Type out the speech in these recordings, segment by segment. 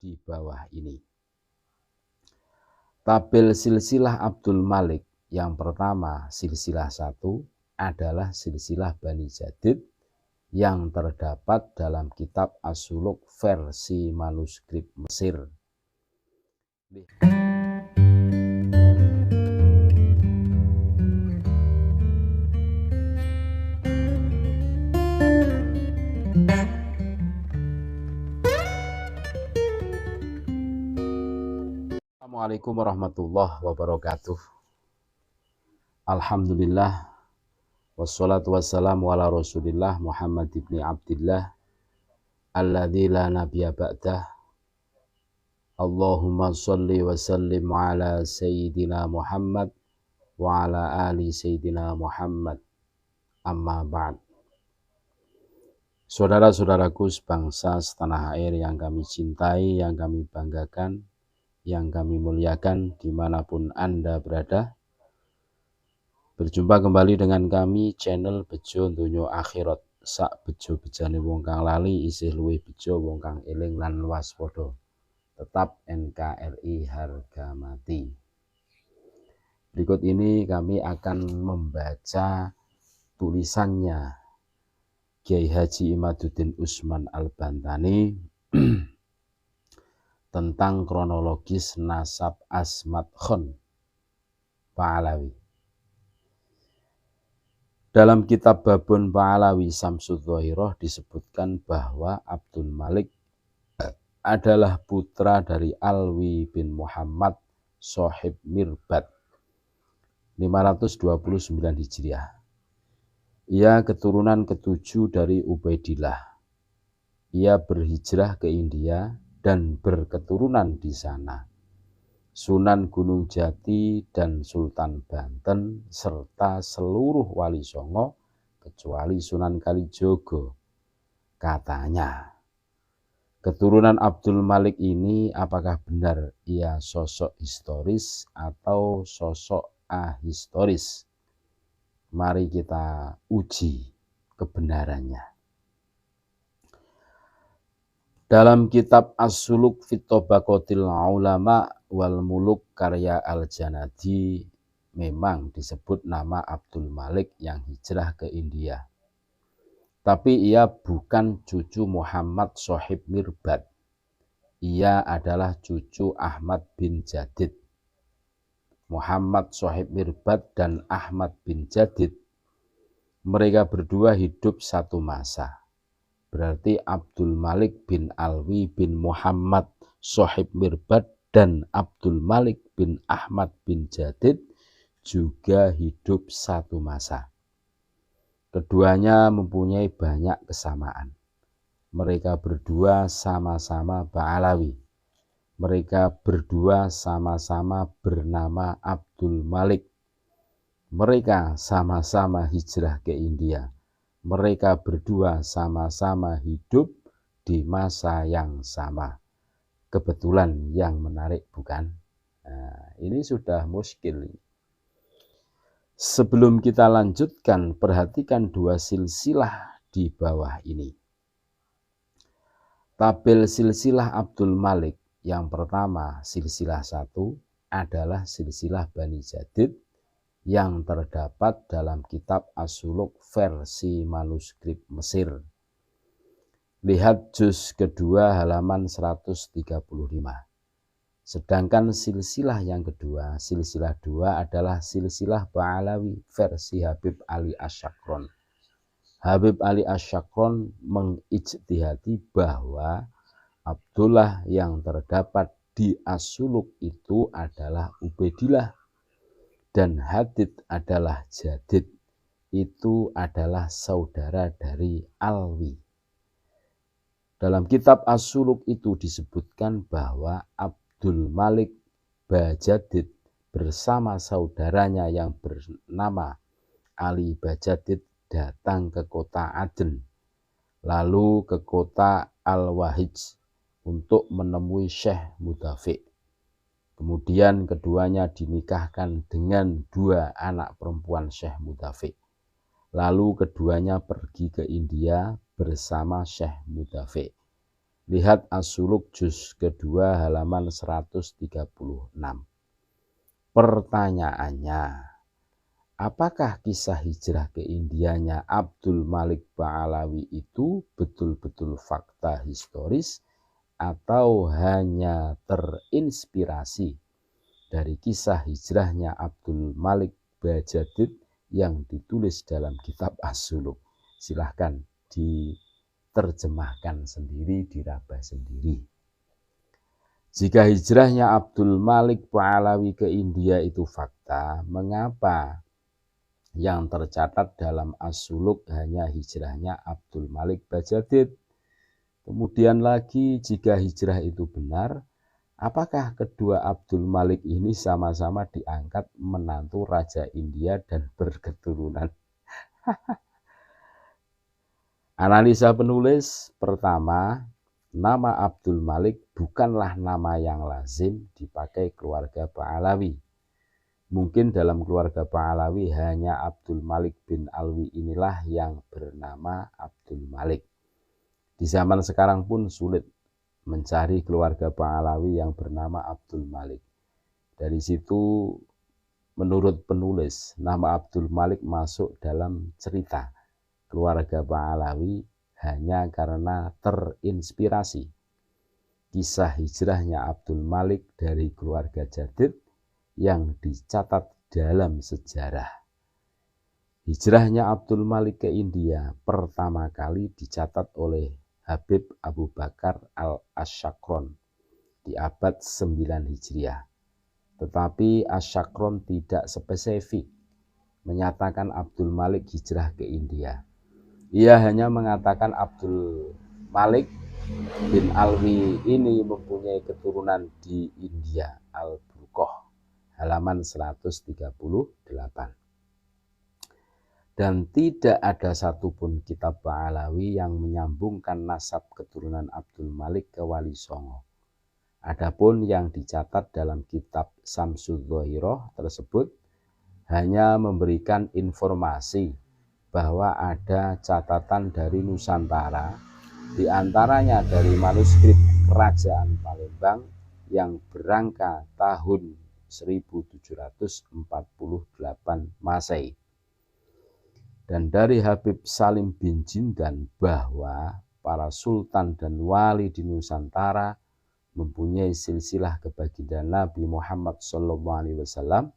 di bawah ini. Tabel silsilah Abdul Malik yang pertama, silsilah 1, adalah silsilah Bani Jadid yang terdapat dalam kitab As-Suluk versi manuskrip Mesir. Assalamualaikum warahmatullahi wabarakatuh. Alhamdulillah, wassalatu wassalamu ala rasulillah Muhammad ibn Abdillah alladzi la nabiyya ba'dah. Allahumma sholli wa sallim ala sayyidina Muhammad wa ala ali sayyidina Muhammad, amma ba'd. Saudara-saudaraku sebangsa setanah air yang kami cintai, yang kami banggakan, yang kami muliakan dimanapun Anda berada, berjumpa kembali dengan kami channel Bejo Donya Akhirat. Sak bejo bejane wong kang lali isih luwih bejo wong kang eling lan waspada. Tetap NKRI harga mati. Berikut ini kami akan membaca tulisannya Kiai Haji Imaduddin Usman Al-Bantani tentang kronologis nasab Asmat Khan Pahlawi. Dalam kitab Babun Pahlawi Samsud Dhahirah disebutkan bahwa Abdul Malik adalah putra dari Alwi bin Muhammad Sohib Mirbad 529 Hijriah. Ia keturunan ketujuh dari Ubaidillah. Ia berhijrah ke India dan berketurunan di sana. Sunan Gunung Jati dan Sultan Banten serta seluruh wali songo kecuali Sunan Kalijogo. Katanya, keturunan Abdul Malik ini apakah benar ia sosok historis atau sosok ahistoris? Mari kita uji kebenarannya. Dalam kitab As-Suluk fit Tabaqatil Ulama wal Muluk karya Al-Janadi memang disebut nama Abdul Malik yang hijrah ke India. Tapi ia bukan cucu Muhammad Sohib Mirbad. Ia adalah cucu Ahmad bin Jadid. Muhammad Sohib Mirbad dan Ahmad bin Jadid, mereka berdua hidup satu masa. Berarti Abdul Malik bin Alwi bin Muhammad Sohib Mirbad dan Abdul Malik bin Ahmad bin Jadid juga hidup satu masa. Keduanya mempunyai banyak kesamaan. Mereka berdua sama-sama Pahlawi. Mereka berdua sama-sama bernama Abdul Malik. Mereka sama-sama hijrah ke India. Mereka berdua sama-sama hidup di masa yang sama. Kebetulan yang menarik, bukan? Nah, ini sudah muskil. Sebelum kita lanjutkan, perhatikan dua silsilah di bawah ini. Tabel silsilah Abdul Malik yang pertama, silsilah 1, adalah silsilah Bani Jadid yang terdapat dalam kitab As-Suluk versi manuskrip Mesir. Lihat juz kedua halaman 135. Sedangkan silsilah yang kedua, silsilah 2 adalah silsilah Pahlawi versi Habib Ali Asyakron. Habib Ali Asyakron mengijtihadi bahwa Abdullah yang terdapat di As-Suluk itu adalah Ubaidillah dan Hadid adalah Jadid. Itu adalah saudara dari Alwi. Dalam kitab As-Suluk itu disebutkan bahwa Abdul Malik Bajadid bersama saudaranya yang bernama Ali Bajadid datang ke kota Aden, lalu ke kota Al-Wahij untuk menemui Syekh Mudafi. Kemudian keduanya dinikahkan dengan dua anak perempuan Syekh Mudafi. Lalu keduanya pergi ke India bersama Syekh Mudafi. Lihat As-Suluk juz kedua halaman 136. Pertanyaannya, apakah kisah hijrah ke Indianya Abdul Malik Ba'alawi itu betul-betul fakta historis atau hanya terinspirasi dari kisah hijrahnya Abdul Malik Bajadid yang ditulis dalam kitab As-Suluk? Silahkan diterjemahkan sendiri, diraba sendiri. Jika hijrahnya Abdul Malik Ba'alawi ke India itu fakta, mengapa yang tercatat dalam As-Suluk hanya hijrahnya Abdul Malik Bajadid? Kemudian lagi, jika hijrah itu benar, apakah kedua Abdul Malik ini sama-sama diangkat menantu Raja India dan berketurunan? Analisa penulis. Pertama, nama Abdul Malik bukanlah nama yang lazim dipakai keluarga Ba'alawi. Mungkin dalam keluarga Ba'alawi hanya Abdul Malik bin Alwi inilah yang bernama Abdul Malik. Di zaman sekarang pun sulit mencari keluarga Ba'alawi yang bernama Abdul Malik. Dari situ menurut penulis, nama Abdul Malik masuk dalam cerita keluarga Ba'alawi hanya karena terinspirasi kisah hijrahnya Abdul Malik dari keluarga Jadid yang dicatat dalam sejarah. Hijrahnya Abdul Malik ke India pertama kali dicatat oleh Habib Abu Bakar al-Asyakron di abad 9 Hijriah. Tetapi Asyakron tidak spesifik menyatakan Abdul Malik hijrah ke India. Ia hanya mengatakan Abdul Malik bin Alwi ini mempunyai keturunan di India. Al-Burqah halaman 138. Dan tidak ada satupun kitab Ba'alawi yang menyambungkan nasab keturunan Abdul Malik ke Wali Songo. Adapun yang dicatat dalam kitab Samsudz-Dzohirah tersebut hanya memberikan informasi bahwa ada catatan dari Nusantara, diantaranya dari manuskrip Kerajaan Palembang yang berangka tahun 1748 Masehi. Dan dari Habib Salim bin Jindan bahwa para sultan dan wali di Nusantara mempunyai silsilah kebaginda Nabi Muhammad SAW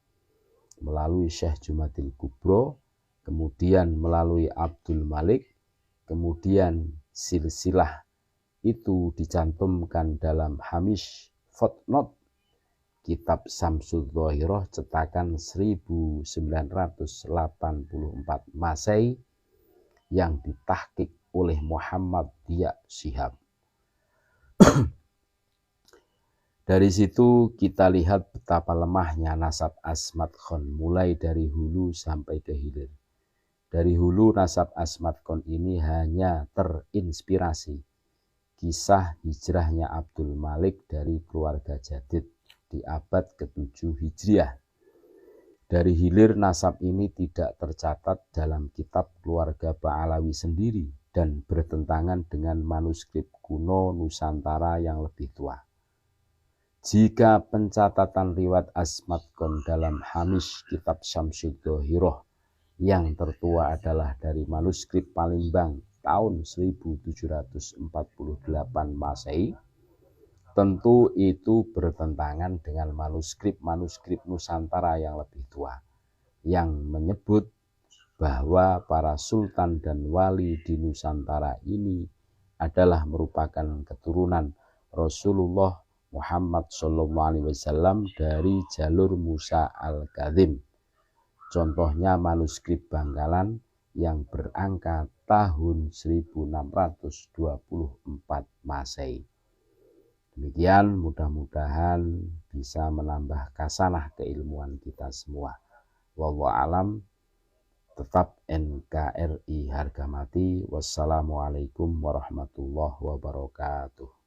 melalui Syekh Jumadil Kubro, kemudian melalui Abdul Malik, kemudian silsilah itu dicantumkan dalam Hamish Footnote kitab Samsudz-Dzohirah cetakan 1984 Masehi yang ditahqiq oleh Muhammad Diya Shihab. Dari situ kita lihat betapa lemahnya nasab Asmat Khan mulai dari hulu sampai ke hilir. Dari hulu nasab Asmat Khan ini hanya terinspirasi kisah hijrahnya Abdul Malik dari keluarga Jadid di abad ke-7 Hijriah. Dari hilir nasab ini tidak tercatat dalam kitab keluarga Ba'alawi sendiri dan bertentangan dengan manuskrip kuno Nusantara yang lebih tua. Jika pencatatan riwayat Asmat Khan dalam Hamish kitab Samsudz-Dzohirah yang tertua adalah dari manuskrip Palembang tahun 1748 Masehi, tentu itu bertentangan dengan manuskrip-manuskrip Nusantara yang lebih tua, yang menyebut bahwa para sultan dan wali di Nusantara ini adalah merupakan keturunan Rasulullah Muhammad SAW dari jalur Musa al-Kadzim. Contohnya manuskrip Bangkalan yang berangka tahun 1624 Masehi. Demikian, mudah-mudahan bisa menambah khasanah keilmuan kita semua. Wallahu alam. Tetap NKRI harga mati. Wassalamualaikum warahmatullahi wabarakatuh.